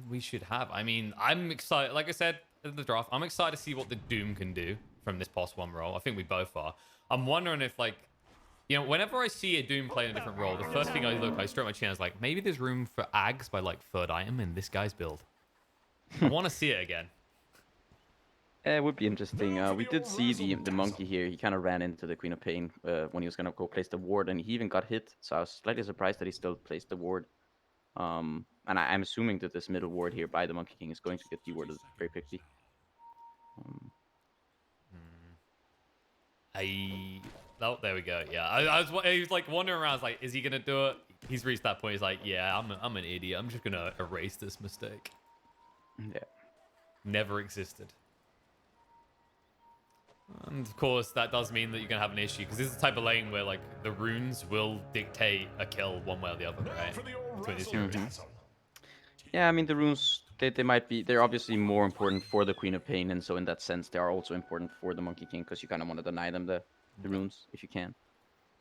we should have. I mean, I'm excited. Like I said in the draft, I'm excited to see what the Doom can do from this pos one role. I think we both are. I'm wondering if, like, you know, whenever I see a Doom play in a different role, the first thing I stroke my chin, I was like, maybe there's room for Ags by like third item in this guy's build. I want to see it again. It would be interesting. We did see the monkey here. He kind of ran into the Queen of Pain when he was gonna go place the ward, and he even got hit. So I was slightly surprised that he still placed the ward. And I'm assuming that this middle ward here by the Monkey King is going to get dewarded very quickly. Oh, there we go. Yeah, I was like wandering around. I was like, is he gonna do it? He's reached that point. He's like, yeah, I'm an idiot. I'm just gonna erase this mistake. Yeah. Never existed. And of course, that does mean that you're gonna have an issue because this is the type of lane where like the runes will dictate a kill one way or the other, right? Between these two. Yeah, I mean the runes they're obviously more important for the Queen of Pain, and so in that sense they are also important for the Monkey King because you kind of want to deny them the runes if you can.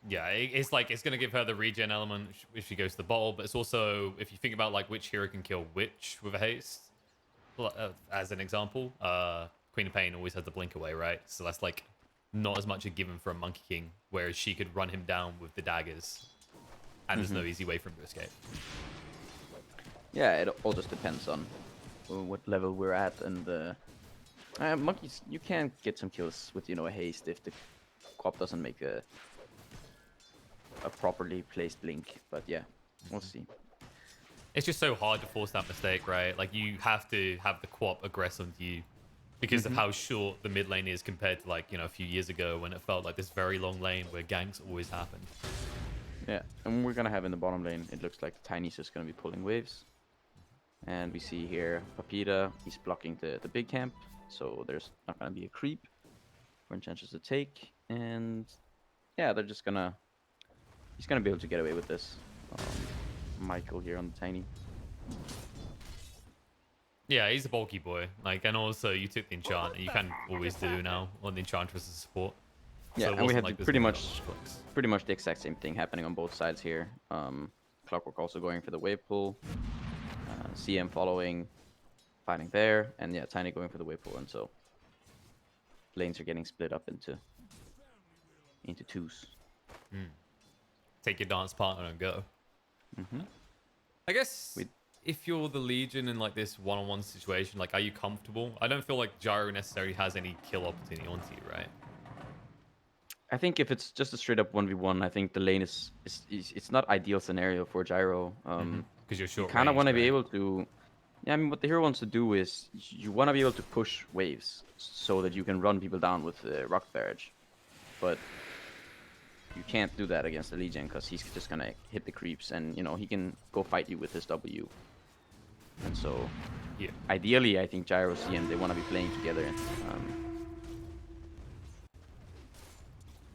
Yeah, it's like it's gonna give her the regen element if she goes to the bottle, but it's also if you think about like which hero can kill which with a haste, as an example, Queen of Pain always has the blink away, right? So that's like not as much a given for a Monkey King, whereas she could run him down with the daggers, and there's no easy way for him to escape. Yeah, it all just depends on what level we're at, and monkeys. You can get some kills with a haste if the co-op doesn't make a properly placed blink, but yeah, we'll see. It's just so hard to force that mistake, right? Like you have to have the co-op aggress onto you because of how short the mid lane is compared to like a few years ago when it felt like this very long lane where ganks always happened. Yeah, and we're gonna have in the bottom lane. It looks like Tiny's just gonna be pulling waves, and we see here Papita. He's blocking the big camp, so there's not gonna be a creep for Enchantress to take, and yeah, they're just gonna. He's gonna be able to get away with this. Michael here on the Tiny. Yeah, he's a bulky boy. Like, and also you took the enchant, and you can always do now on the Enchantress as support. Yeah, so and we had like pretty much the exact same thing happening on both sides here. Clockwork also going for the wave pull, CM following, fighting there, and yeah, Tiny going for the wave pull, and so lanes are getting split up into twos. Take your dance partner and go. I guess if you're the Legion in like this one-on-one situation, like, are you comfortable? I don't feel like Gyro necessarily has any kill opportunity onto you, right? I think if it's just a straight up 1v1, I think the lane is it's not ideal scenario for Gyro. Because you're short. You kind of want to be right? able to. Yeah, I mean, what the hero wants to do is you want to be able to push waves so that you can run people down with the rock barrage, but you can't do that against the Legion because he's just gonna hit the creeps, and he can go fight you with his W. And so, yeah, ideally, I think Gyro CM they want to be playing together.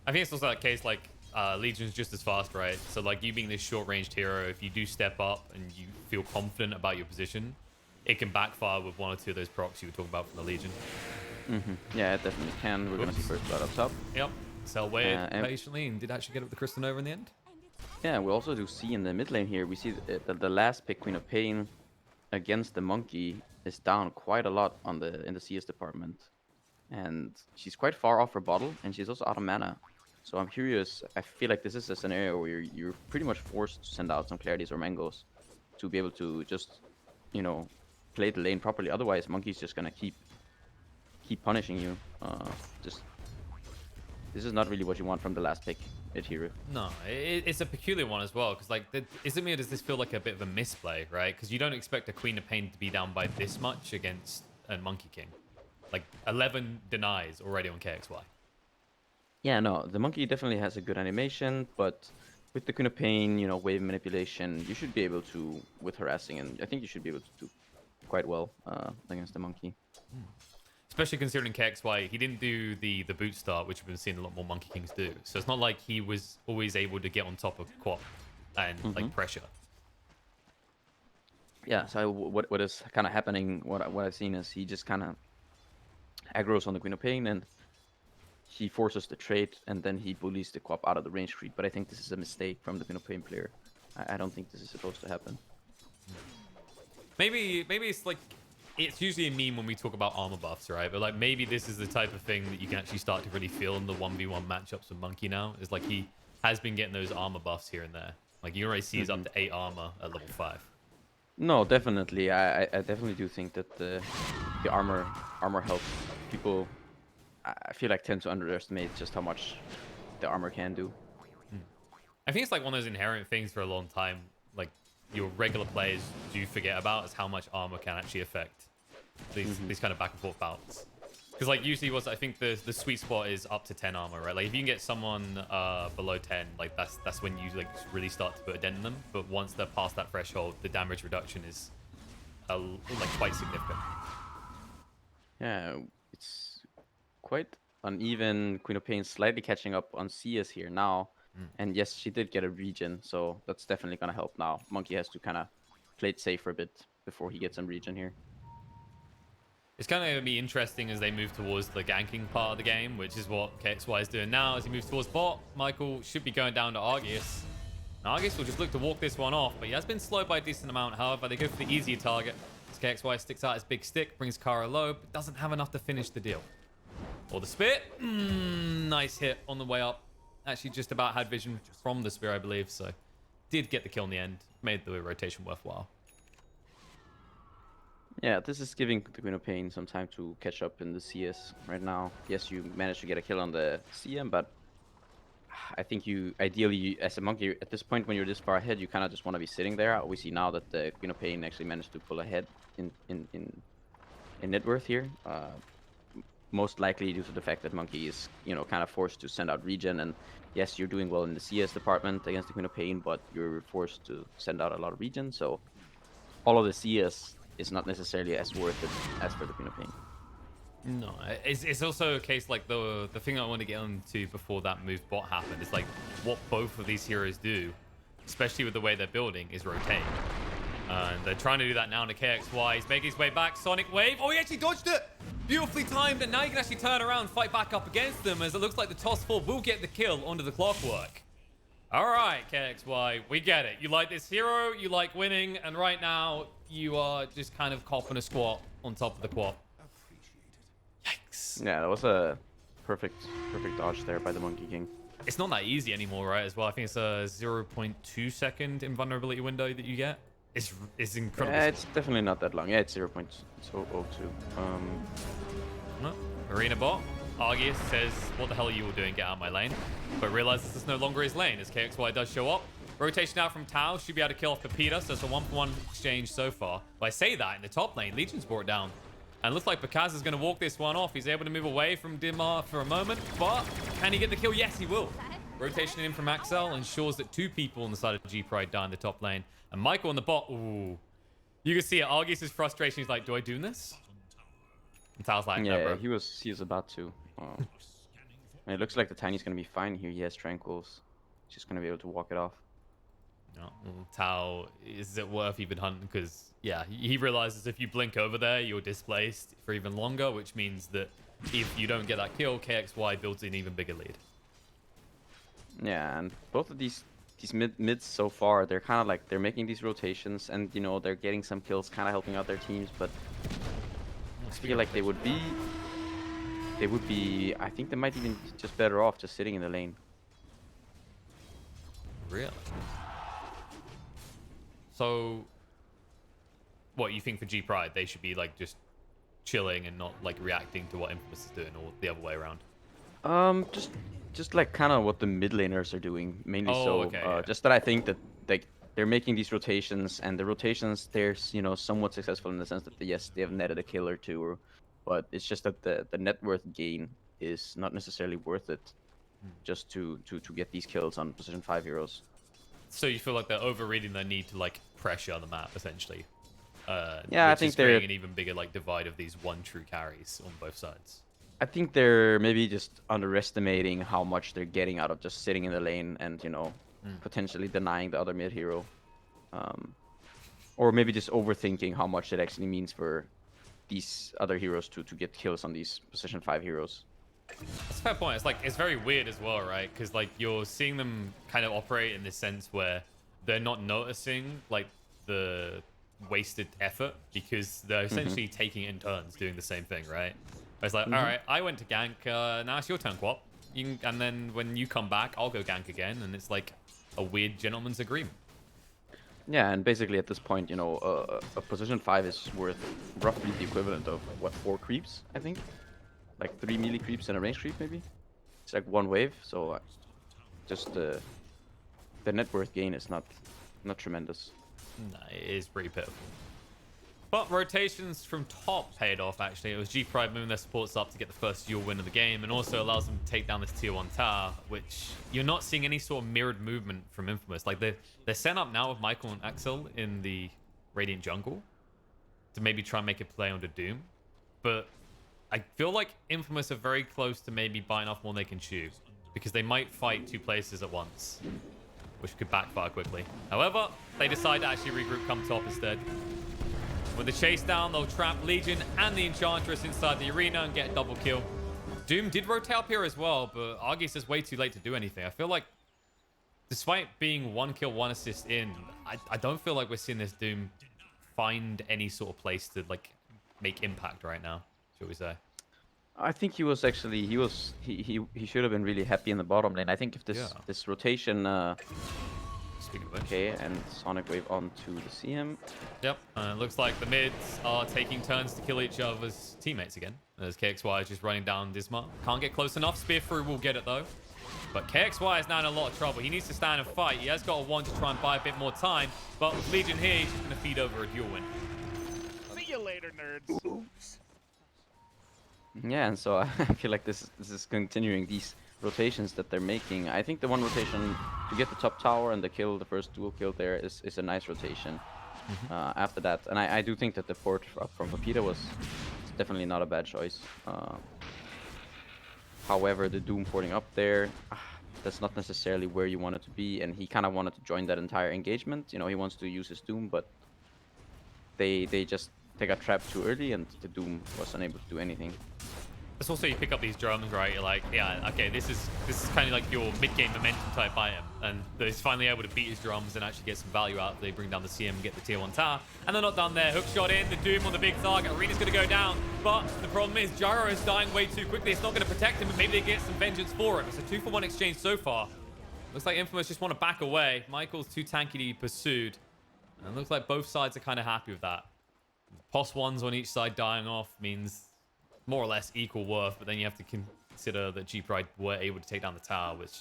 I think it's also that case like Legion's just as fast, right? So like you being this short-ranged hero, if you do step up and you feel confident about your position, it can backfire with one or two of those procs you were talking about from the Legion. Yeah, it definitely can. We're gonna see first blood up top. Yep. Cell waited patiently and did actually get up the Crystal Nova in the end. Yeah, we also do see in the mid lane here, we see that the last pick, Queen of Pain, against the Monkey is down quite a lot in the CS department. And she's quite far off her bottle, and she's also out of mana. So I'm curious, I feel like this is a scenario where you're pretty much forced to send out some Clarities or Mangoes to be able to just, play the lane properly. Otherwise, Monkey's just gonna keep punishing you. This is not really what you want from the last pick at hero. No, it's a peculiar one as well, because like, does this feel like a bit of a misplay, right? Because you don't expect a Queen of Pain to be down by this much against a Monkey King. Like 11 denies already on KXY. Yeah, no, the Monkey definitely has a good animation, but with the Queen of Pain, wave manipulation, you should be able to, with harassing, and I think you should be able to do quite well against the Monkey. Especially considering KXY, he didn't do the boot start, which we've been seeing a lot more Monkey Kings do. So it's not like he was always able to get on top of Quap and like pressure. Yeah, so what is kind of happening, what I've seen is he just kind of aggroes on the Queen of Pain, and he forces the trade, and then he bullies the Quap out of the range creep. But I think this is a mistake from the Queen of Pain player. I don't think this is supposed to happen. Maybe it's like it's usually a meme when we talk about armor buffs, right? But like maybe this is the type of thing that you can actually start to really feel in the 1v1 matchups with Monkey now. Is like he has been getting those armor buffs here and there. Like you already see he's up to 8 armor at level 5. No, definitely. I definitely do think that the armor helps people. I feel like tend to underestimate just how much the armor can do. I think it's like one of those inherent things for a long time, like your regular players do forget about is how much armor can actually affect these kind of back and forth bouts. Because like usually I think the sweet spot is up to 10 armor, right? Like if you can get someone below 10, like that's when you like really start to put a dent in them. But once they're past that threshold, the damage reduction is like quite significant. Yeah, it's quite uneven. Queen of Pain slightly catching up on CS here now. And yes, she did get a regen, so that's definitely gonna help now. Monkey has to kind of play it safe for a bit before he gets some regen here. It's kind of going to be interesting as they move towards the ganking part of the game, which is what KXY is doing now. As he moves towards bot, Michael should be going down to Argius. And Argius will just look to walk this one off, but he has been slowed by a decent amount. However, they go for the easier target. As KXY sticks out his big stick, brings Kara low, but doesn't have enough to finish the deal. Or the spit. Nice hit on the way up. Actually just about had vision from the spear, I believe, so did get the kill in the end. Made the rotation worthwhile. Yeah, this is giving the Queen of Pain some time to catch up in the CS right now. Yes, you managed to get a kill on the CM, but I think you ideally, as a Monkey, at this point when you're this far ahead, you kind of just want to be sitting there. We see now that the Queen of Pain actually managed to pull ahead in net worth here. Most likely due to the fact that Monkey is, kind of forced to send out regen. And yes, you're doing well in the CS department against the Queen of Pain, but you're forced to send out a lot of regen. So all of the CS is not necessarily as worth it as for the Queen of Pain. No, it's also a case like the thing I want to get into before that move bot happened is like what both of these heroes do, especially with the way they're building, is rotate. And they're trying to do that now to KXY. He's making his way back. Sonic Wave. Oh, he actually dodged it. Beautifully timed. And now you can actually turn around and fight back up against them as it looks like the toss fall will get the kill onto the clockwork. All right, KXY. We get it. You like this hero. You like winning. And right now, you are just kind of copping a squat on top of the quad. Yikes. Yeah, that was a perfect dodge there by the Monkey King. It's not that easy anymore, right, as well. I think it's a 0.2 second invulnerability window that you get. It's incredible. Yeah, it's definitely not that long. Yeah, it's 0.02. No. Arena bot. Argius says, what the hell are you all doing? Get out of my lane. But realizes this is no longer his lane as KXY does show up. Rotation out from Tau. Should be able to kill off Pepita. So it's a 1-for-1 exchange so far. But I say that in the top lane, Legion's brought down. And looks like Bakaz is going to walk this one off. He's able to move away from Dimar for a moment. But can he get the kill? Yes, he will. Rotation in from Axel ensures that 2 people on the side of G-Pride die in the top lane. And Michael on the bot, ooh. You can see it. Argius' frustration. He's like, do I do this? And Tao's like, no, bro. He was about to. And it looks like the Tiny's going to be fine here. He has Tranquils. He's just going to be able to walk it off. No, well, Tao, is it worth even hunting? Because, yeah, he realizes if you blink over there, you're displaced for even longer, which means that if you don't get that kill, KXY builds an even bigger lead. Yeah, and both of these mids so far, they're kind of like, they're making these rotations and, they're getting some kills, kind of helping out their teams, but I feel like they would be, I think they might even just better off just sitting in the lane. Really? So, what, you think for G-Pride, they should be, like, just chilling and not, like, reacting to what Infamous is doing, or the other way around? Just like kind of what the mid laners are doing, mainly. Okay, just that I think that they're making these rotations, and the rotations they're somewhat successful in the sense that yes, they have netted a kill or two, but it's just that the net worth gain is not necessarily worth it, just to get these kills on position 5 heroes. So you feel like they're overreading their need to like pressure the map essentially. Yeah, I think they're creating an even bigger like divide of these one true carries on both sides. I think they're maybe just underestimating how much they're getting out of just sitting in the lane and, potentially denying the other mid hero. Or maybe just overthinking how much it actually means for these other heroes to get kills on these position 5 heroes. That's a fair point. It's like, it's very weird as well, right? Because like you're seeing them kind of operate in this sense where they're not noticing like the wasted effort because they're essentially taking it in turns doing the same thing, right? It's like, all right, I went to gank, now it's your turn, Quap. And then when you come back, I'll go gank again, and it's like a weird gentleman's agreement. Yeah, and basically at this point, you know, a position 5 is worth roughly the equivalent of, what, 4 creeps, I think? Like 3 melee creeps and a range creep, maybe? It's like 1 wave, so just the net worth gain is not tremendous. Nah, it is pretty pitiful. But rotations from top paid off, actually. It was G Pride moving their supports up to get the first duel win of the game, and also allows them to take down this tier 1 tower, which you're not seeing any sort of mirrored movement from Infamous. Like, they're set up now with Michael and Axel in the Radiant jungle to maybe try and make a play onto Doom. But I feel like Infamous are very close to maybe biting off more than they can chew, because they might fight 2 places at once, which could backfire quickly. However, they decide to actually regroup, come top instead. With the chase down, they'll trap Legion and the Enchantress inside the arena and get a double kill. Doom did rotate up here as well, but Argus is way too late to do anything. I feel like, despite being 1 kill, 1 assist in, I don't feel like we're seeing this Doom find any sort of place to like make impact right now, shall we say. I think he was actually he should have been really happy in the bottom lane. I think if this rotation Speaking of which. okay, and Sonic Wave onto the CM. Yep, it looks like the mids are taking turns to kill each other's teammates again, as KXY is just running down Dismar. Can't get close enough. Spear through will get it though. But KXY is now in a lot of trouble. He needs to stand and fight. He has got a 1 to try and buy a bit more time, but with Legion here, he's just going to feed over a duel win. See you later, nerds. Yeah, and so I feel like this is continuing these rotations that they're making. I think the one rotation to get the top tower and the first dual kill there is a nice rotation. After that, and I do think that the port up from Papita was definitely not a bad choice. However, the Doom porting up there, that's not necessarily where you want it to be, and he kind of wanted to join that entire engagement. You know, he wants to use his Doom, but they got trapped too early, and the Doom was unable to do anything. It's also, you pick up these drums, right? You're like, yeah, okay, this is kind of like your mid-game momentum type item, and he's finally able to beat his drums and actually get some value out. They bring down the CM and get the tier 1 tower, and they're not done there. Hook shot in, the Doom on the big target. Arena's going to go down, but the problem is Gyro is dying way too quickly. It's not going to protect him, but maybe they get some vengeance for him. It's a 2-for-1 exchange so far. Looks like Infamous just want to back away. Michael's too tanky to be pursued, and it looks like both sides are kind of happy with that. POS 1s on each side dying off means more or less equal worth, but then you have to consider that G Pride were able to take down the tower, which,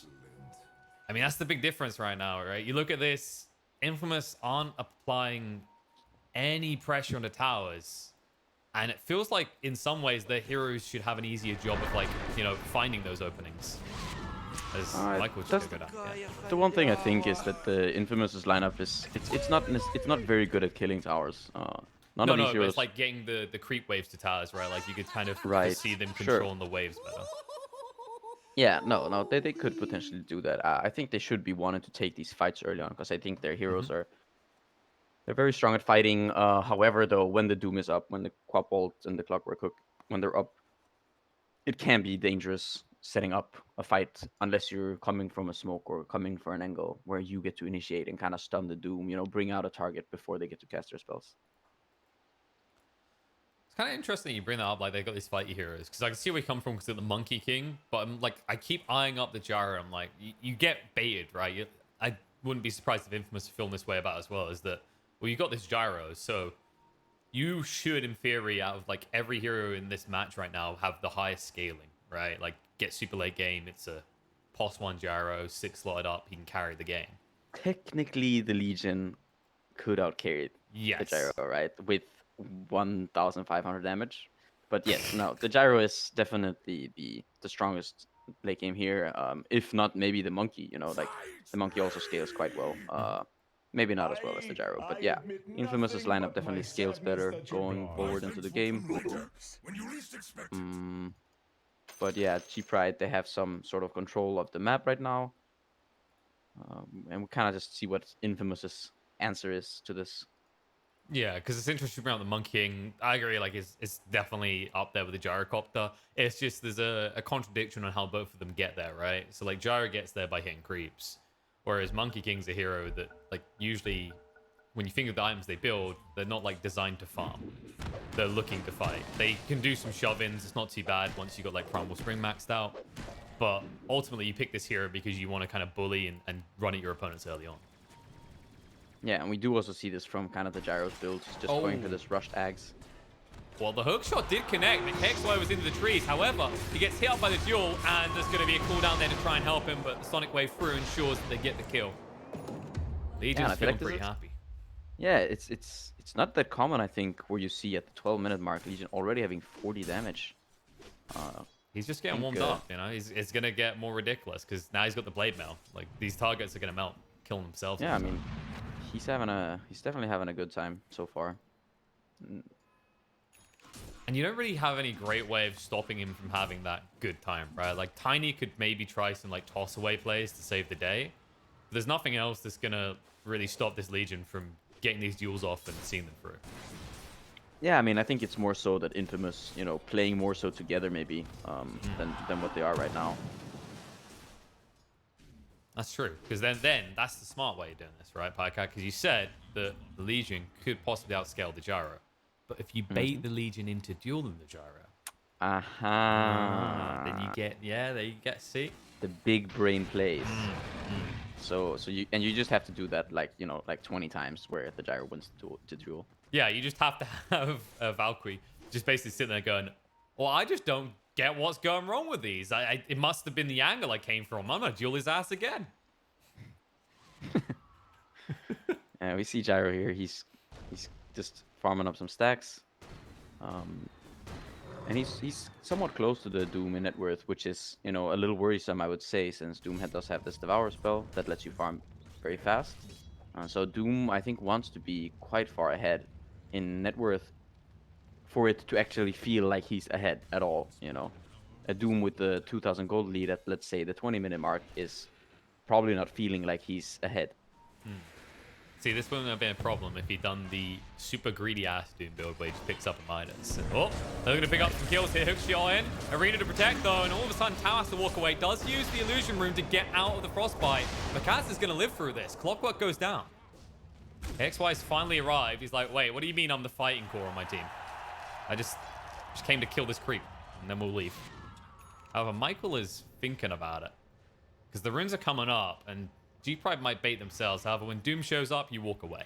I mean, that's the big difference right now, right? You look at this, Infamous aren't applying any pressure on the towers, and it feels like in some ways their heroes should have an easier job of, like, you know, finding those openings. As Michael just go down. Yeah. The one thing I think is that the Infamous's lineup is it's not very good at killing towers. None of these But heroes. it's like getting the creep waves to towers, right? Like you could kind of see them Sure. controlling the waves better. Yeah, no, they could potentially do that. I think they should be wanting to take these fights early on, because I think their heroes they're very strong at fighting. However, though, when the Doom is up, when the Quap Bolt and the Clockwork Hook, when they're up, it can be dangerous setting up a fight unless you're coming from a smoke or coming for an angle where you get to initiate and kind of stun the Doom. You know, bring out a target before they get to cast their spells. It's kind of interesting you bring that up, like they've got these fighty heroes, because I can see where you come from because of the Monkey King, but I'm like, I keep eyeing up the Gyro. I'm like, you get baited, right? I wouldn't be surprised if Infamous film this way about as well, is that, well, you got this Gyro, so you should, in theory, out of like every hero in this match right now, have the highest scaling, right? Like, get super late game, it's a POS 1 Gyro, 6 slotted up, he can carry the game. Technically, the Legion could outcarry the Gyro, right? With 1,500 damage. But yes, no, the Gyro is definitely the strongest late game here. If not, maybe the Monkey. You know, like the Monkey also scales quite well. Maybe not as well as the Gyro, but yeah, Infamous's lineup definitely scales better going forward into the game. But yeah, G Pride, they have some sort of control of the map right now. And we kind of just see what Infamous's answer is to this. Yeah, because it's interesting about the Monkey King. I agree, like, it's definitely up there with the Gyrocopter. It's just there's a contradiction on how both of them get there, right? So, like, Gyro gets there by hitting creeps, whereas Monkey King's a hero that, like, usually when you think of the items they build, they're not like designed to farm. They're looking to fight. They can do some shove-ins. It's not too bad once you got like Primal Spring maxed out. But ultimately, you pick this hero because you want to kind of bully and run at your opponents early on. Yeah, and we do also see this from kind of the Gyro's builds, just going for this rushed Ags. Well, the hook shot did connect. The KXY was into the trees. However, he gets hit up by the duel, and there's going to be a cooldown there to try and help him, but the Sonic Wave through ensures that they get the kill. Legion's feeling pretty happy. Yeah, it's not that common, I think, where you see at the 12-minute mark, Legion already having 40 damage. He's just getting warmed up, you know? It's going to get more ridiculous, because now he's got the Blade Mail. Like, these targets are going to melt, killing themselves. Yeah, I mean, he's definitely having a good time so far. And you don't really have any great way of stopping him from having that good time, right? Like, Tiny could maybe try some, like, toss-away plays to save the day. But there's nothing else that's going to really stop this Legion from getting these duels off and seeing them through. Yeah, I mean, I think it's more so that Infamous, you know, playing more so together maybe than what they are right now. That's true, because then that's the smart way of doing this, right, Pika? Because you said that the Legion could possibly outscale the Gyro. But if you bait the Legion into dueling the Gyro, then you get, there you get, see? The big brain plays. So you just have to do that, like, you know, like 20 times where the Gyro wins to duel. Yeah, you just have to have a Valkyrie just basically sitting there going, well, I just don't get what's going wrong with these. It must have been the angle I came from. I'm going to duel his ass again. And we see Gyro here. He's just farming up some stacks. And he's somewhat close to the Doom in net worth, which is, you know, a little worrisome, I would say, since Doom does have this Devour spell that lets you farm very fast. So Doom, I think, wants to be quite far ahead in net worth for it to actually feel like he's ahead at all, you know. A Doom with the 2,000 gold lead at, let's say, the 20-minute mark is probably not feeling like he's ahead. See, this wouldn't have been a problem if he'd done the super greedy ass Doom build where he just picks up a Midas. Oh, they're going to pick up some kills here. Hook shot in. Arena to protect, though, and all of a sudden, Tau has to walk away. Does use the illusion room to get out of the frostbite. But Kaz is going to live through this. Clockwork goes down. XY's finally arrived. He's like, wait, what do you mean I'm the fighting core on my team? I just came to kill this creep, and then we'll leave. However, Michael is thinking about it. Because the runes are coming up, and G-Pride might bait themselves. However, when Doom shows up, you walk away.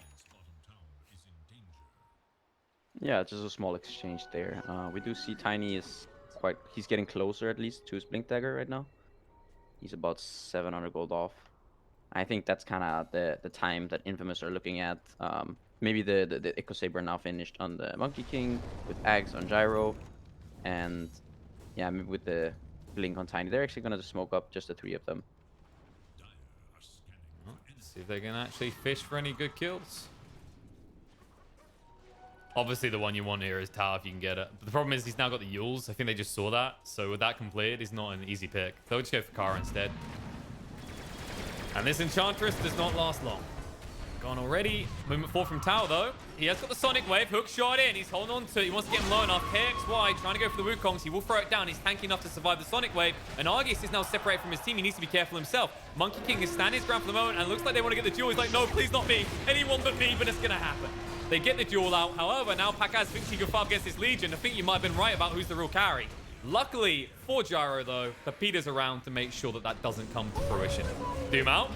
Yeah, just a small exchange there. We do see Tiny is he's getting closer at least to his Blink Dagger right now. He's about 700 gold off. I think that's kind of the time that Infamous are looking at. Maybe the Echo Saber now finished on the Monkey King with Ags on Gyro. And yeah, maybe with the Blink on Tiny. They're actually going to smoke up just the 3 of them. See if they can actually fish for any good kills. Obviously, the one you want here is Tau if you can get it. But the problem is he's now got the Yules. I think they just saw that. So with that completed, he's not an easy pick. They'll just go for Kara instead. And this Enchantress does not last long. Gone already. Movement 4 from Tau, though. He has got the Sonic Wave. Hook shot in. He's holding on to it. He wants to get him low enough. KXY trying to go for the Wukongs. He will throw it down. He's tanky enough to survive the Sonic Wave. And Argus is now separated from his team. He needs to be careful himself. Monkey King is standing his ground for the moment and looks like they want to get the duel. He's like, no, please not me. Anyone but me, but it's going to happen. They get the duel out. However, now Pakaz thinks he can fight against this Legion. I think you might have been right about who's the real carry. Luckily for Gyro, though, Pepita's around to make sure that that doesn't come to fruition. Doom out.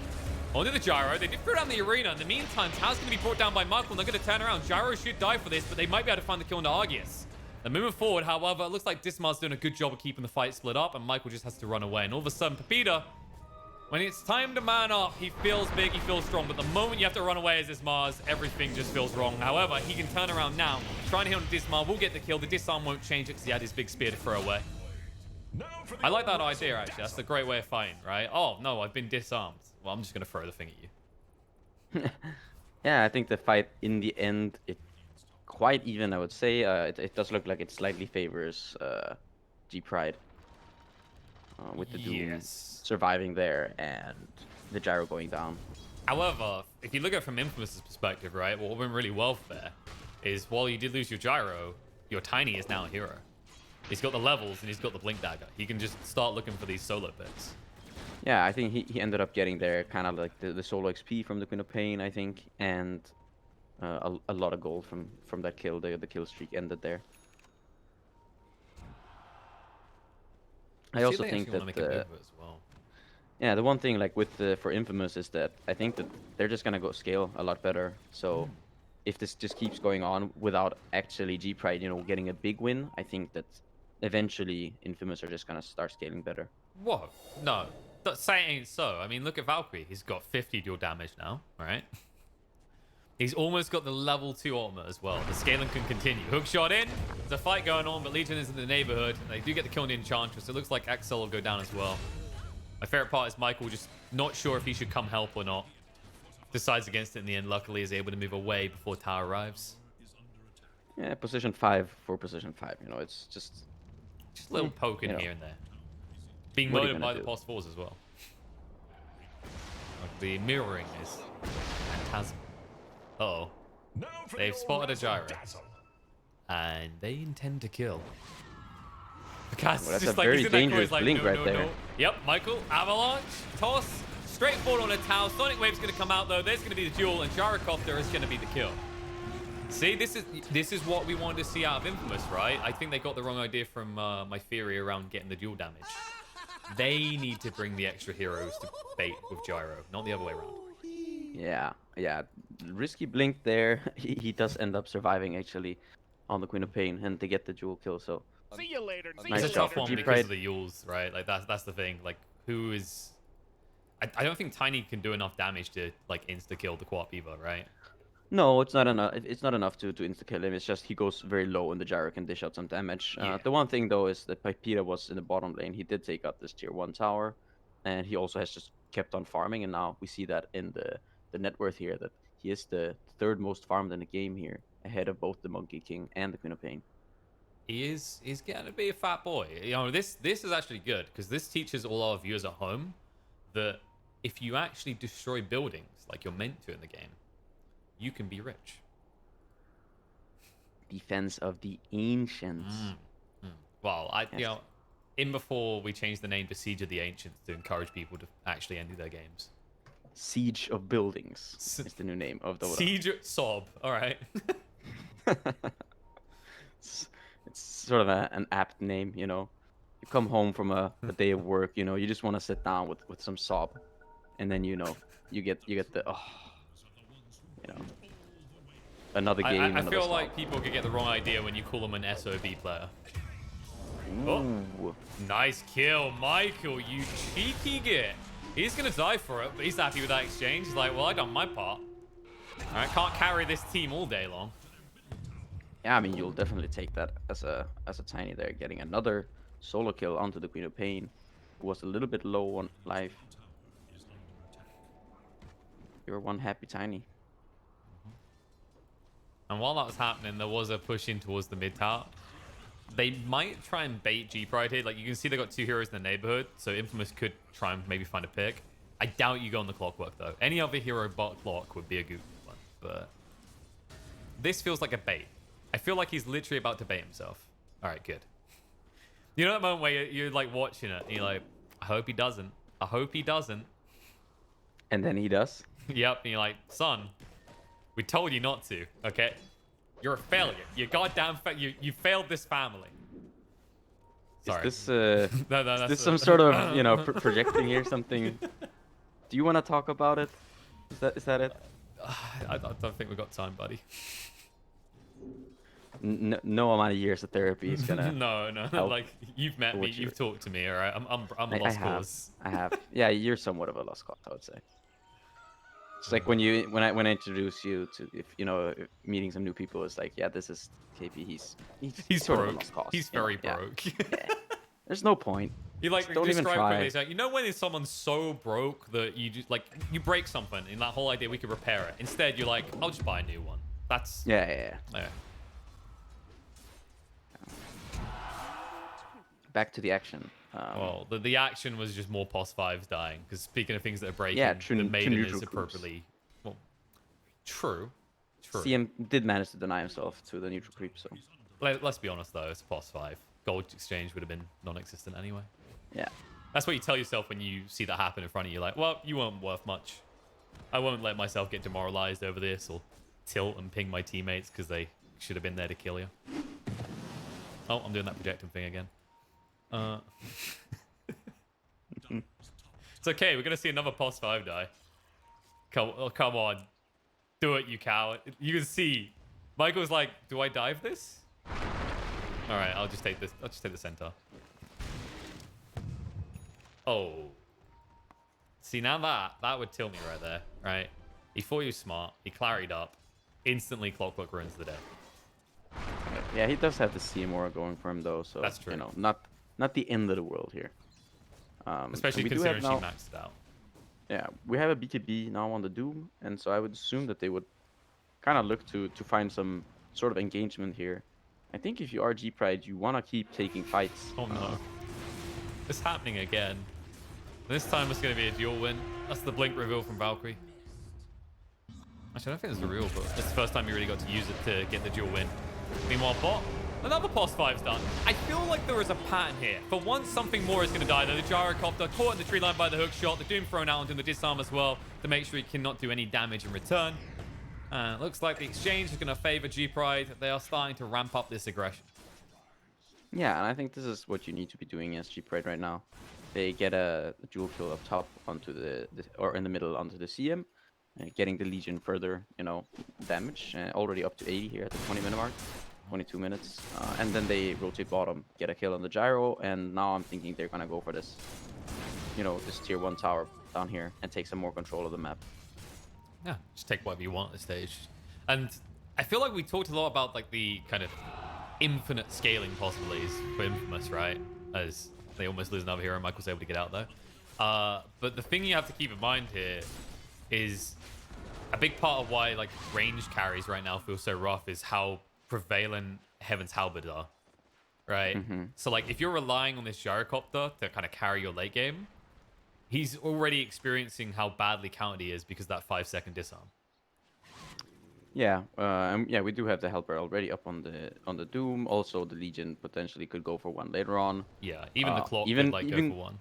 Onto the Gyro. They did throw down the arena. In the meantime, Tau's going to be brought down by Michael, and they're going to turn around. Gyro should die for this, but they might be able to find the kill into Argus. They're moving forward, however, it looks like Dismar's doing a good job of keeping the fight split up, and Michael just has to run away. And all of a sudden, Pepita, when it's time to man up, he feels big, he feels strong. But the moment you have to run away as Dismars, everything just feels wrong. However, he can turn around now. Trying to hit on Dismar will get the kill. The disarm won't change it because he had his big spear to throw away. I like that idea, actually. That's a great way of fighting, right? Oh, no, I've been disarmed. Well, I'm just going to throw the thing at you. Yeah, I think the fight in the end, it quite even, I would say. It does look like it slightly favors G-Pride. With the Doom surviving there and the Gyro going down. However, if you look at it from Infamous' perspective, right, what went really well there is while you did lose your Gyro, your Tiny is now a hero. He's got the levels and he's got the Blink Dagger. He can just start looking for these solo picks. Yeah, I think he ended up getting there kind of like the solo XP from the Queen of Pain, I think. And a lot of gold from that kill. The kill streak ended there. I also they think actually want to that make a move as well. yeah, the one thing like with for Infamous is that I think that they're just gonna go scale a lot better. So if this just keeps going on without actually G Pride, getting a big win, I think that eventually Infamous are just gonna start scaling better. Whoa, no, say it ain't so. I mean, look at Valkyrie. He's got 50 dual damage now, right? He's almost got the level 2 ultimate as well. The scaling can continue. Hook shot in. There's a fight going on, but Legion is in the neighborhood. They do get the kill on the Enchantress. It looks like Axel will go down as well. My favorite part is Michael just not sure if he should come help or not. Decides against it in the end. Luckily, is able to move away before tower arrives. Yeah, position 5 for position 5. It's just a little poking here and there. Being What are you murdered gonna by the do? past fours as well. Like the mirroring is phantasm. Uh-oh. They've spotted a gyro. And they intend to kill. Because Well, that's just a like very he's in that corner, dangerous he's like, blink no, right no, there. no. Yep, Michael, avalanche, toss, straight forward on a tower. Sonic Wave's going to come out though. There's going to be the duel, and Gyrocopter is going to be the kill. See, this is what we wanted to see out of Infamous, right? I think they got the wrong idea from my theory around getting the dual damage. They need to bring the extra heroes to bait with Gyro, not the other way around. Yeah. Risky blink there. He does end up surviving actually on the Queen of Pain, and they get the dual kill. So See you later. See Nice It's a you job tough for one later. G because Pride. of the Yules, right? Like that's the thing. Like who is? I don't think Tiny can do enough damage to like insta kill the Quap Evo, right? no, it's not enough. It's not enough to insta kill him. It's just he goes very low, and the gyro can dish out some damage. Yeah. The one thing though is that Pipita was in the bottom lane. He did take out this tier 1 tower, and he also has just kept on farming. And now we see that in the net worth here that he is the third most farmed in the game here, ahead of both the Monkey King and the Queen of Pain. He's gonna be a fat boy. This is actually good because this teaches all our viewers at home that if you actually destroy buildings like you're meant to in the game, you can be rich. Defense of the Ancients. Well, Yes. in before we changed the name to Siege of the Ancients to encourage people to actually end their games. Siege of Buildings is the new name of Dota. Siege Sob. All right. It's sort of an apt name, You come home from a day of work, you just want to sit down with some sob, and then you get the another game. I another feel sob. like people could get the wrong idea when you call them an SOB player. Oh, Ooh. nice kill, Michael, you cheeky git. He's going to die for it, but he's happy with that exchange. He's like, well, I done my part. All right, can't carry this team all day long. Yeah, I mean you'll definitely take that as a Tiny there, getting another solo kill onto the Queen of Pain, who was a little bit low on life. You're one happy Tiny. And while that was happening, there was a push in towards the mid tower. They might try and bait G Pride here. Like you can see, they got 2 heroes in the neighborhood, so Infamous could try and maybe find a pick. I doubt you go on the Clockwork though. Any other hero but Clock would be a good one, but this feels like a bait. I feel like he's literally about to bait himself. All right, good. You know that moment where you're like watching it, and you're like, I hope he doesn't. I hope he doesn't. And then he does. Yep, and you're like, son, we told you not to, okay? You're a failure. You goddamn you failed this family. Sorry. Is this no, is that's this some sort of projecting here something? Do you want to talk about it? Is that it? I don't think we got time, buddy. No amount of years of therapy is gonna. no. help Like you've met me, what you've talked to me. All right, I'm a I lost have. cause. I have. Yeah, you're somewhat of a lost cause, I would say. It's like when I introduce you to if meeting some new people, it's like, yeah, this is KP. He's sort of a broke. lost cause. He's you know? very Yeah. broke. Yeah. There's no point. You like Just don't even describe try. quickly. It's like, when someone's so broke that you just like you break something, and that whole idea we could repair it. Instead, you're like, I'll just buy a new one. That's Yeah. yeah. Back to the action. Well, the action was just more pos 5s dying. Because speaking of things that are breaking, Yeah, the true maiden neutral is creeps. appropriately well. True. CM did manage to deny himself to the neutral creep, so Let's be honest though, it's a pos 5. Gold exchange would have been non-existent anyway. yeah. That's what you tell yourself when you see that happen in front of you. Like, well, you weren't worth much. I won't let myself get demoralized over this or tilt and ping my teammates because they should have been there to kill you. Oh, I'm doing that projecting thing again. It's okay. We're going to see another pos 5 die. Come on. Do it, you coward. You can see. Michael's like, do I dive this? All right, I'll just take this. I'll just take the center. Oh. See, now that would tilt me right there, right? He thought he was smart. He claried up. Instantly, Clockwork ruins the day. Yeah, he does have the Seymour going for him, though. So, That's true. You know, not the end of the world here. Especially we considering she now, maxed it out. Yeah, we have a BKB now on the Doom, and so I would assume that they would kind of look to find some sort of engagement here. I think if you are G-Pride, you want to keep taking fights. Oh no. It's happening again. This time it's going to be a dual win. That's the blink reveal from Valkyrie. Actually, I don't think it's the real, but it's the first time you really got to use it to get the dual win. Meanwhile, bot, another pos 5's done. I feel like there is a pattern here. For once, something more is going to die, though. The gyrocopter caught in the tree line by the hook shot. The Doom thrown out into the disarm as well to make sure he cannot do any damage in return. Looks like the exchange is going to favor G-Pride. They are starting to ramp up this aggression. Yeah, and I think this is what you need to be doing as G-Pride right now. They get a dual kill up top onto or in the middle onto the CM, getting the Legion further, you know, damage. Already up to 80 here at the 20-minute mark, 22 minutes. And then they rotate bottom, get a kill on the gyro, and now I'm thinking they're gonna go for this, you know, this tier 1 tower down here and take some more control of the map. Yeah, just take whatever you want at this stage. And I feel like we talked a lot about like the kind of infinite scaling possibilities for Infamous, right? As they almost lose another hero. Michael's able to get out though. But the thing you have to keep in mind here is a big part of why like range carries right now feel so rough is how prevalent Heaven's Halberd are, right? So like if you're relying on this gyrocopter to kind of carry your late game, he's already experiencing how badly countered he is because of that 5-second disarm. Yeah, yeah, we do have the helper already up on the Doom. Also, the Legion potentially could go for one later on. Yeah, even the clock even could like go for one.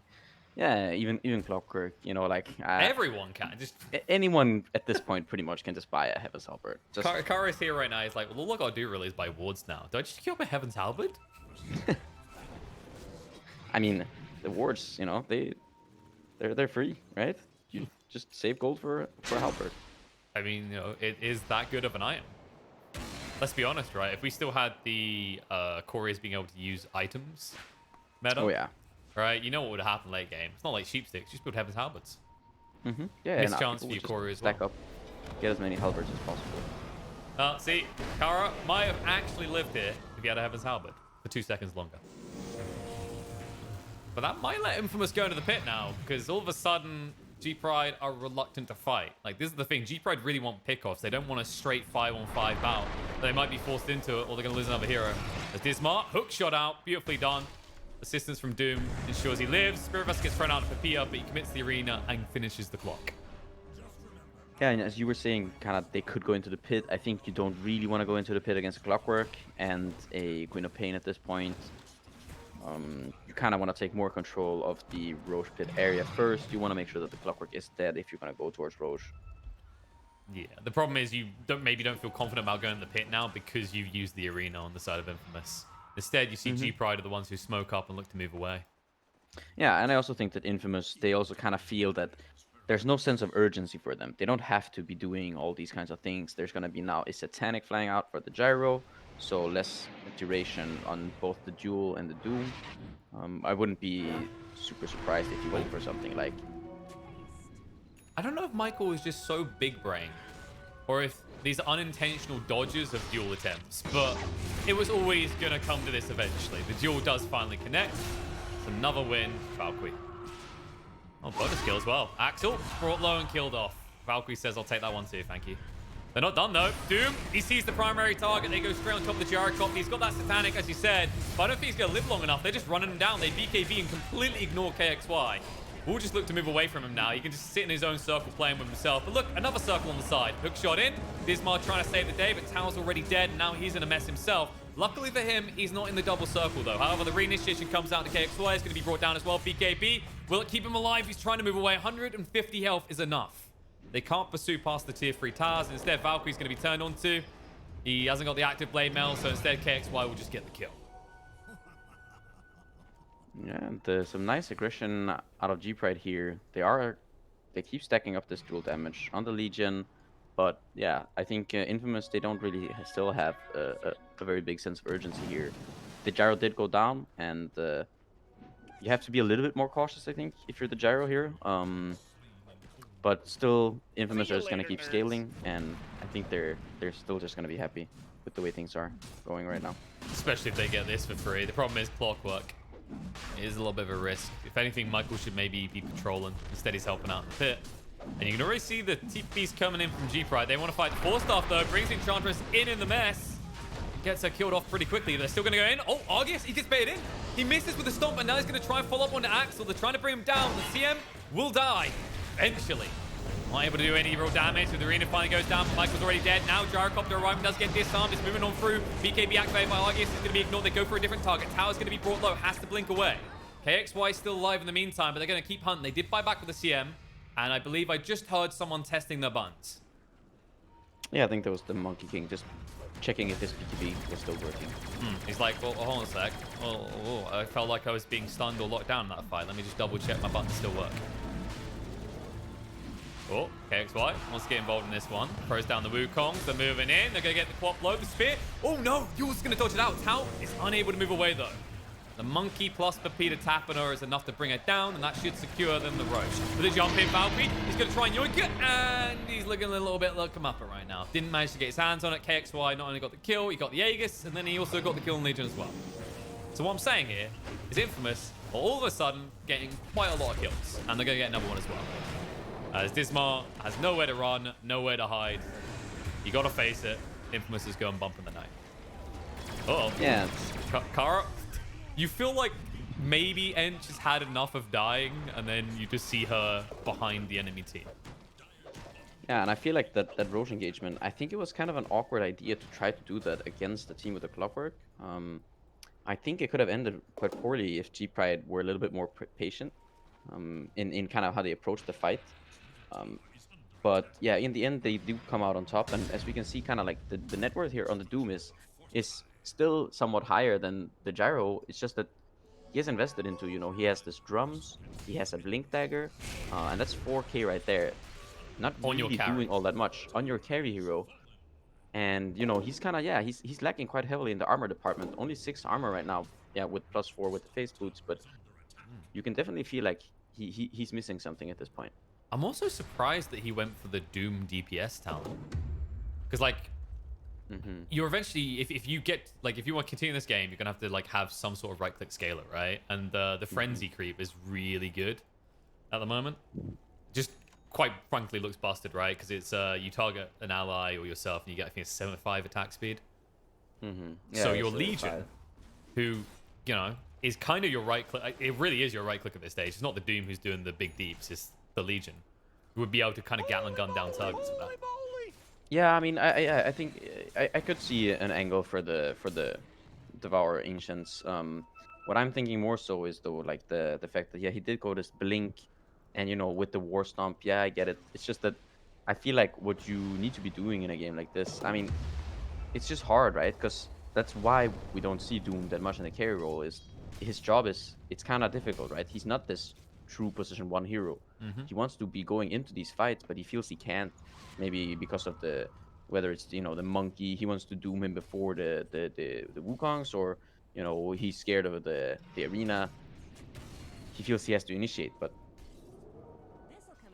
Yeah, even Clockwork, you know, like Everyone can just anyone at this point pretty much can just buy a Heaven's Halberd. Just... Kara's here right now. He's like, well, look, I do really is buy wards now. Do I just queue up a Heaven's Halberd? I mean, the wards, you know, they're free, right? You just save gold for a Halberd. I mean, you know, it is that good of an item. Let's be honest, right? If we still had the couriers being able to use items meta, oh yeah, right? You know what would happen late game. It's not like sheep sticks. Just build Heaven's Halberds. Yeah, Miss chance for your courier as well. Stack up, get as many Halberds as possible. See, Kara might have actually lived here if he had a Heaven's Halberd for 2 seconds longer. But that might let Infamous go into the pit now, because all of a sudden, G-Pride are reluctant to fight. Like, this is the thing. G-Pride really want pickoffs. They don't want a straight 5-on-5 bout. They might be forced into it, or they're going to lose another hero. As Dismar, hook shot out. Beautifully done. Assistance from Doom ensures he lives. Spirit Vessel gets thrown out to Papilla, but he commits the arena and finishes the clock. Yeah, and as you were saying, kind of they could go into the pit. I think you don't really want to go into the pit against Clockwork and a Queen of Pain at this point. You kind of want to take more control of the Roche pit area first. You want to make sure that the Clockwork is dead if you're going to go towards Roche. Yeah, the problem is you maybe don't feel confident about going to the pit now because you've used the arena on the side of Infamous. Instead, you see G-Pride are the ones who smoke up and look to move away. Yeah, and I also think that Infamous, they also kind of feel that there's no sense of urgency for them. They don't have to be doing all these kinds of things. There's going to be now a Satanic flying out for the gyro, so less duration on both the Duel and the Doom. I wouldn't be super surprised if you went for something like... I don't know if Michael is just so big brain, or if these are unintentional dodges of duel attempts, but it was always going to come to this eventually. The duel does finally connect. It's another win, Valkyrie. Oh, bonus kill as well. Axel brought low and killed off. Valkyrie says, I'll take that one too, thank you. They're not done though. Doom, he sees the primary target. They go straight on top of the gyrocopter. He's got that Satanic, as you said, but I don't think he's going to live long enough. They're just running him down. They BKB and completely ignore KXY. We'll just look to move away from him now. He can just sit in his own circle playing with himself. But look, another circle on the side. Hook shot in. Dismar trying to save the day, but Tao's already dead, and now he's in a mess himself. Luckily for him, he's not in the double circle, though. However, the reinitiation comes out to KXY. It's going to be brought down as well. BKB, will it keep him alive? He's trying to move away. 150 health is enough. They can't pursue past the tier 3 towers. Instead, Valkyrie's going to be turned onto. He hasn't got the active blade mail, so instead KXY will just get the kill. Yeah, and some nice aggression out of G Pride here. They keep stacking up this dual damage on the Legion, but yeah, I think Infamous, they don't really still have a very big sense of urgency here. The gyro did go down, and you have to be a little bit more cautious, I think, if you're the gyro here. But still, Infamous are just gonna keep scaling, and I think they're still just gonna be happy with the way things are going right now. Especially if they get this for free. The problem is Clockwork. It is a little bit of a risk. If anything, Michael should maybe be patrolling. Instead, he's helping out in the pit. And you can already see the TPs coming in from G Pride. They want to fight Force Staff though. Brings Enchantress in the mess. Gets her killed off pretty quickly. They're still going to go in. Oh, Argus, he gets baited in. He misses with the stomp, and now he's going to try and follow up onto Axel. They're trying to bring him down. The CM will die eventually. Not able to do any real damage. The arena finally goes down. Michael's already dead. Now Gyrocopter arriving does get disarmed. It's moving on through. BKB activated by Argus. It's going to be ignored. They go for a different target. Tower's going to be brought low. Has to blink away. KXY still alive in the meantime, but they're going to keep hunting. They did buy back with the CM. And I believe I just heard someone testing their buns. Yeah, I think that was the Monkey King just checking if his BKB was still working. He's like, well, hold on a sec. I felt like I was being stunned or locked down in that fight. Let me just double check my buttons still work. Oh, KXY wants to get involved in this one. Throws down the Wukongs. They're moving in. They're going to get the quad blow. The spear. Oh, no. Yule's going to dodge it out. Tao is unable to move away, though. The Monkey plus Pepita tapping her is enough to bring it down, and that should secure them the Roche. With a jump in, Valkyrie, he's going to try and yoink it, and he's looking a little bit like up right now. Didn't manage to get his hands on it. KXY not only got the kill, he got the Aegis, and then he also got the kill in Legion as well. So what I'm saying here is Infamous are all of a sudden getting quite a lot of kills, and they're going to get another one as well. As Dismar has nowhere to run, nowhere to hide. You got to face it. Infamous is going bump in the night. Uh-oh. Yeah. Kara, you feel like maybe Ench has had enough of dying, and then you just see her behind the enemy team. Yeah, and I feel like that Roche engagement, I think it was kind of an awkward idea to try to do that against the team with the Clockwork. I think it could have ended quite poorly if G Pride were a little bit more patient in kind of how they approach the fight. But yeah, in the end, they do come out on top, and as we can see, kind of like the net worth here on the Doom is still somewhat higher than the Gyro. It's just that he has invested into, you know, he has this drums, he has a blink dagger, and that's 4k right there. Not really doing all that much on your carry hero. And you know, he's kind of, yeah, he's lacking quite heavily in the armor department. Only 6 armor right now, yeah, with +4 with the face boots, but you can definitely feel like he's missing something at this point. I'm also surprised that he went for the Doom DPS talent, because like you're eventually, if you get, like, if you want to continue this game, you're gonna have to like have some sort of right-click scaler, right? And the frenzy creep is really good at the moment. Just quite frankly looks busted, right? Because it's you target an ally or yourself and you get, I think it's 75 attack speed. Yeah, So your Legion, who, you know, is kind of your right click, it really is your right click at this stage. It's not the Doom who's doing the big deeps, it's the Legion who would be able to kind of Gatling gun down targets with that. Yeah, I mean, I think I could see an angle for the Devour Ancients. What I'm thinking more so is though, like the fact that, yeah, he did go this blink, and you know, with the War Stomp, yeah, I get it. It's just that I feel like what you need to be doing in a game like this, I mean, it's just hard, right? Because that's why we don't see Doom that much in the carry role. Is his job is, it's kind of difficult, right? He's not this true position 1 hero. He wants to be going into these fights, but he feels he can't, maybe because of the, whether it's, you know, the Monkey, he wants to Doom him before the Wukongs, or, you know, he's scared of the arena. He feels he has to initiate, but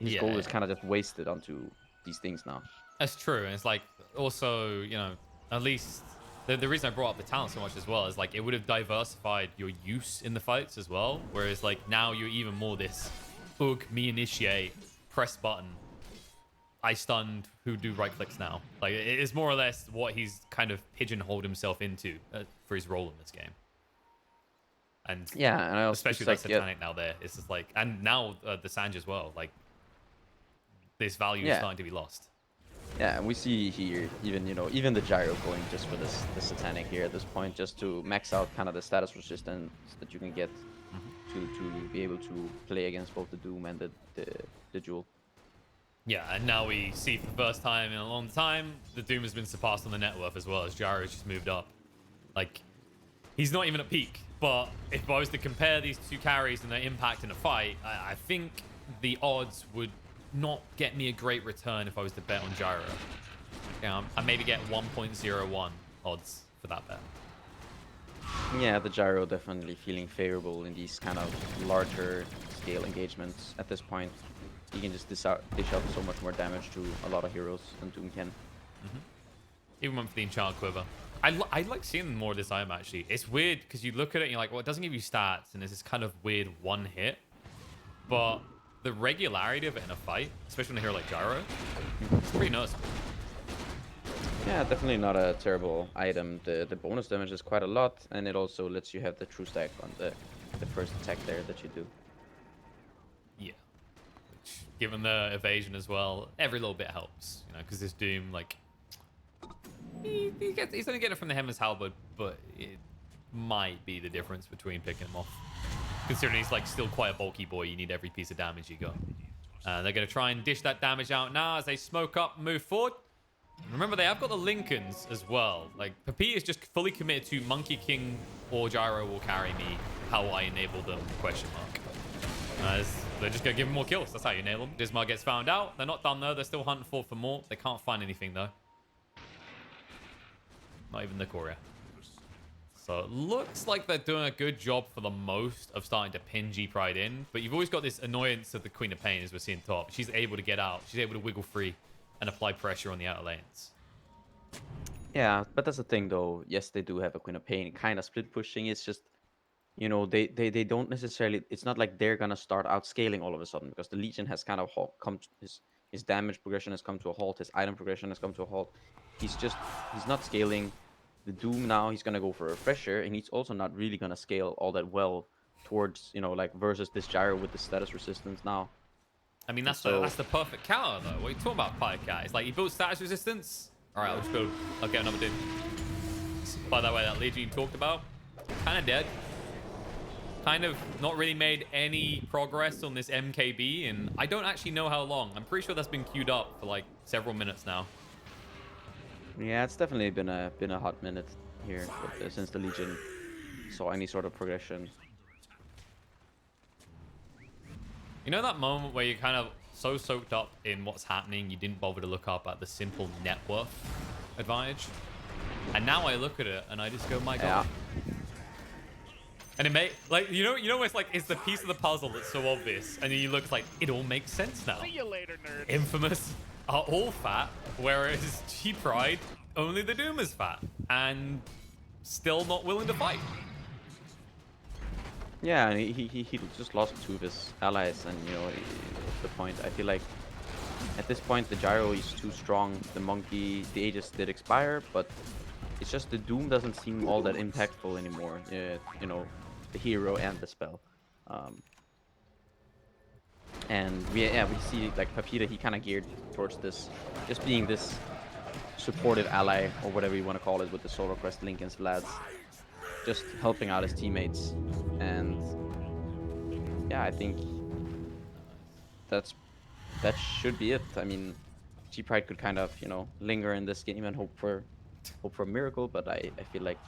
his goal is kind of just wasted onto these things now. That's true. And it's like, also, you know, at least the reason I brought up the talent so much as well is like it would have diversified your use in the fights as well. Whereas like now you're even more this book, me initiate, press button, I stunned, who do right clicks now. Like it is more or less what he's kind of pigeonholed himself into for his role in this game. And yeah, and I also especially with Satanic now there, it's just like, and now the Sanj as well, like this value is starting to be lost. Yeah, and we see here even, you know, even the Gyro going just for the Satanic here at this point, just to max out kind of the status resistance that you can get to be able to play against both the Doom and the Jewel. Yeah, and now we see for the first time in a long time, the Doom has been surpassed on the net worth as well, as Gyro's just moved up. Like, he's not even at peak, but if I was to compare these two carries and their impact in a fight, I think the odds would not get me a great return if I was to bet on Gyro. Yeah, I maybe get 1.01 odds for that bet. Yeah, the gyro definitely feeling favorable in these kind of larger scale engagements at this point. You can just dish out so much more damage to a lot of heroes than Doom can. Even went for the enchant quiver. I like seeing more of this item, actually. It's weird because you look at it and you're like, well, it doesn't give you stats, and there's this kind of weird one hit. But the regularity of it in a fight, especially on a hero like Gyro, it's pretty noticeable. Yeah, definitely not a terrible item. The bonus damage is quite a lot, and it also lets you have the true stack on the first attack there that you do. Yeah. Which, given the evasion as well, every little bit helps, you know, because this Doom, like, he's only getting it from the Hemmer's Halberd, but it might be the difference between picking him off. Considering he's, like, still quite a bulky boy, you need every piece of damage you got. They're going to try and dish that damage out now as they smoke up and move forward. Remember, they have got the Lincolns as well. Like, Papi is just fully committed to Monkey King or Gyro will carry me. How I enable them? Question mark. They're just going to give him more kills. That's how you enable them. Dismar gets found out. They're not done, though. They're still hunting for more. They can't find anything, though. Not even the Korea. So it looks like they're doing a good job for the most of starting to pin G Pride in. But you've always got this annoyance of the Queen of Pain, as we're seeing top. She's able to get out. She's able to wiggle free and apply pressure on the outer lanes. Yeah, but that's the thing, though. Yes, they do have a Queen of Pain. Kind of split pushing. It's just, you know, they don't necessarily. It's not like they're gonna start out scaling all of a sudden, because the Legion has kind of come to his damage progression has come to a halt. His item progression has come to a halt. He's not scaling. The Doom now, he's gonna go for a refresher, and he's also not really gonna scale all that well towards, you know, like versus this Gyro with the status resistance now. I mean, that's the perfect counter, though. What are you talking about, Pycat? It's like, you build status resistance. All right, I'll get another dude. By the way, that Legion you talked about, kind of dead. Kind of not really made any progress on this MKB, and I don't actually know how long. I'm pretty sure that's been queued up for like several minutes now. Yeah, it's definitely been a hot minute here since the Legion saw any sort of progression. You know that moment where you're kind of so soaked up in what's happening, you didn't bother to look up at the simple net worth advantage? And now I look at it and I just go, my God. Yeah. And it may, like, you know, it's like, it's the piece of the puzzle that's so obvious. And then you look like, it all makes sense now. See you later, nerds. Infamous are all fat, whereas G Pride, only the Doom is fat. And still not willing to fight. Yeah, and he just lost two of his allies, and, you know, what's the point? I feel like at this point the Gyro is too strong. The Monkey, the Aegis did expire, but it's just the Doom doesn't seem all that impactful anymore. You know, the hero and the spell. And we see like Papita, he kind of geared towards this, just being this supportive ally, or whatever you want to call it, with the Solar Crest Lincoln's lads, just helping out his teammates. And yeah, I think that should be it. I mean, G Pride could kind of, you know, linger in this game and hope for a miracle, but I feel like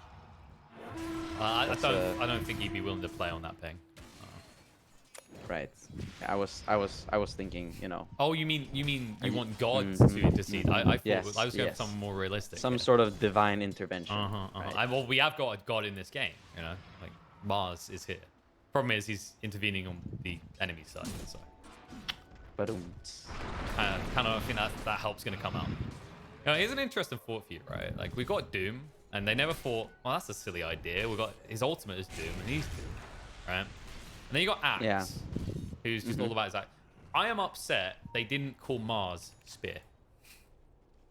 I don't think he'd be willing to play on that ping. right. I was thinking, you know. Oh, you mean you want God to intercede? I thought Yes, I was going for yes. something more realistic. Some sort of divine intervention. Right? Well, we have got a God in this game, you know. Like, Mars is here. Problem is, he's intervening on the enemy side, so But kind of think that help's going to come out. You know, here's an interesting thought for you, right? Like, we've got Doom, and they never thought, well, that's a silly idea. We've got his ultimate is Doom, and he's Doom, right? And then you got Axe, who's just all about his axe. I am upset they didn't call Mars Spear.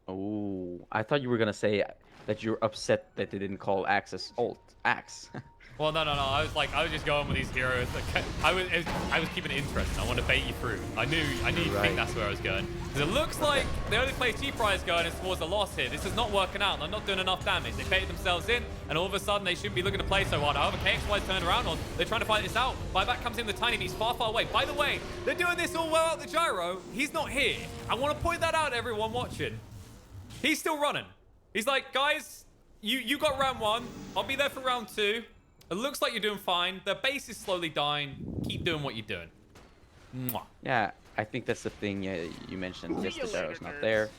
oh, I thought you were gonna say that you're upset that they didn't call Axe's ult Axe. Well, no. I was just going with these heroes. Like, I was keeping it interesting. I want to bait you through. I knew you'd think that's where I was going. Because it looks like the only place G-Pry is going is towards the loss here. This is not working out. They're not doing enough damage. They baited themselves in, and all of a sudden they shouldn't be looking to play so hard. However, KXY's turned around on. They're trying to fight this out. Buyback comes in the tiny, but he's far away. By the way, they're doing this all well out the gyro. He's not here. I want to point that out to everyone watching. He's still running. He's like, guys, you got round 1. I'll be there for round 2. It looks like you're doing fine. The base is slowly dying. Keep doing what you're doing. Mwah. Yeah, I think that's the thing you mentioned. Yes, the gyro's not there,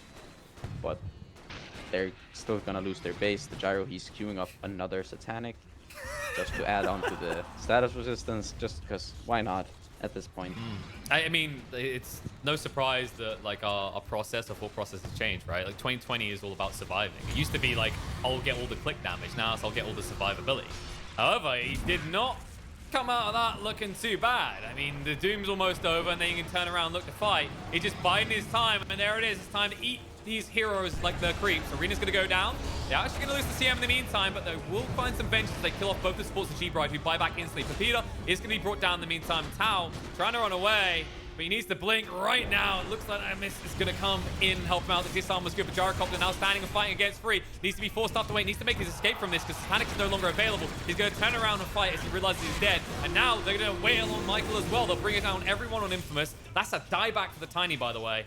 but they're still gonna lose their base. The gyro, he's queuing up another satanic just to add on to the status resistance, just because why not at this point? I mean, it's no surprise that like our process, our thought process has changed, right? Like 2020 is all about surviving. It used to be like, I'll get all the click damage. Now it's I'll get all the survivability. However, he did not come out of that looking too bad. I mean, the Doom's almost over, and then you can turn around and look to fight. He's just biding his time, and there it is. It's time to eat these heroes like the creeps. Arena's going to go down. They're actually going to lose the CM in the meantime, but they will find some vengeance. They kill off both the supports of G-Bride, who buy back instantly. Pepita is going to be brought down in the meantime. Tao trying to run away, but he needs to blink right now. It looks like that miss is going to come in, help him out. The disarm was good, but Gyrocopter now standing and fighting against Free. Needs to be forced off the way. Needs to make his escape from this because Panic is no longer available. He's going to turn around and fight as he realizes he's dead. And now they're going to wail on Michael as well. They'll bring it down everyone on Infamous. That's a dieback for the Tiny, by the way.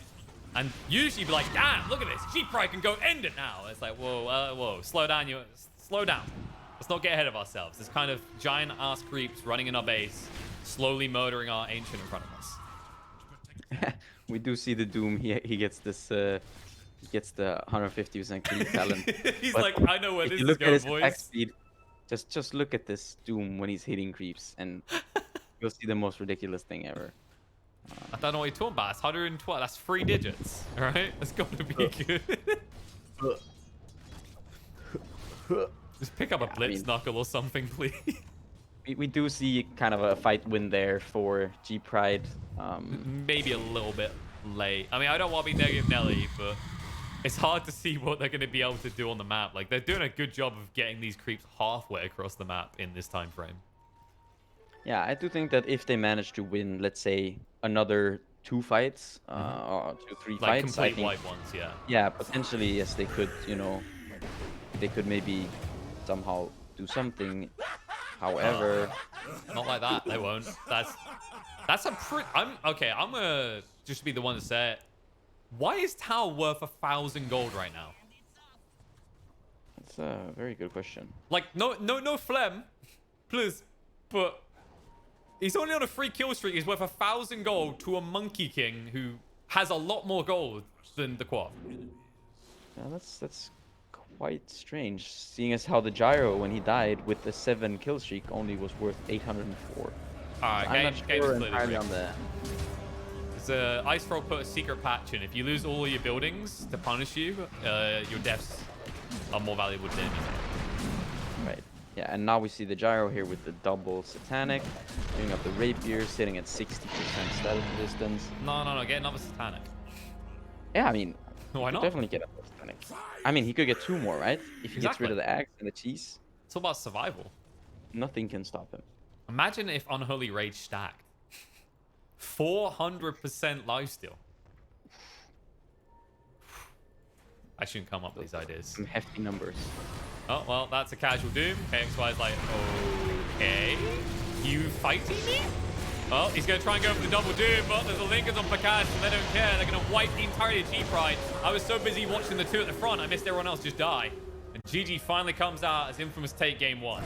And usually you'd be like, damn, look at this. G-Pry can go end it now. It's like, whoa, slow down. Slow down. Let's not get ahead of ourselves. There's kind of giant-ass creeps running in our base, slowly murdering our Ancient in front of us. We do see the Doom. He gets this. He gets the 150% clean talent. He's But like, I know where this is look at going, his attack boys. speed, just look at this Doom when he's hitting creeps, and you'll see the most ridiculous thing ever. I don't know what you're talking about. It's 112. That's 3 digits. All right, that's got to be good. Just pick up a blitz knuckle or something, please. We do see kind of a fight win there for G-Pride. Maybe a little bit late. I mean, I don't want to be negative Nelly, but it's hard to see what they're going to be able to do on the map. Like, they're doing a good job of getting these creeps halfway across the map in this time frame. Yeah, I do think that if they manage to win, let's say, another 2 fights, or 2-3 Like fights, complete I think, white ones, yeah. yeah, potentially, yes, they could, they could maybe somehow do something. However, Not like that. They won't. That's a pretty. I'm gonna just be the one to say it. Why is Tao worth 1,000 gold right now? that's a very good question. Like, no phlegm, please, but he's only on a 3 kill streak. He's worth 1,000 gold to a Monkey King who has a lot more gold than the Quav. Yeah, that's quite strange, seeing as how the Gyro, when he died with the 7 kill streak, only was worth 804. Alright, I'm not sure entirely on the. Ice Frog put a secret patch in. If you lose all of your buildings to punish you, your deaths are more valuable than anything. Right. Yeah, and now we see the Gyro here with the double Satanic, doing up the Rapier, sitting at 60% status resistance. No, get another Satanic. Yeah, I mean, Why not? definitely get a Satanic. I mean, he could get 2 more, right? If he gets rid of the Axe and the Cheese, It's all about survival. nothing can stop him. Imagine if Unholy Rage stacked. 400% lifesteal. I shouldn't come up with these ideas. Some hefty numbers. Oh, well, that's a casual Doom. KXY is like, okay, you fighting me? Oh, he's going to try and go for the double Doom, but there's a Linkers on Pakash, and they don't care. They're going to wipe the entirety of G-Pride. I was so busy watching the 2 at the front, I missed everyone else just die. And GG finally comes out as Infamous take game 1.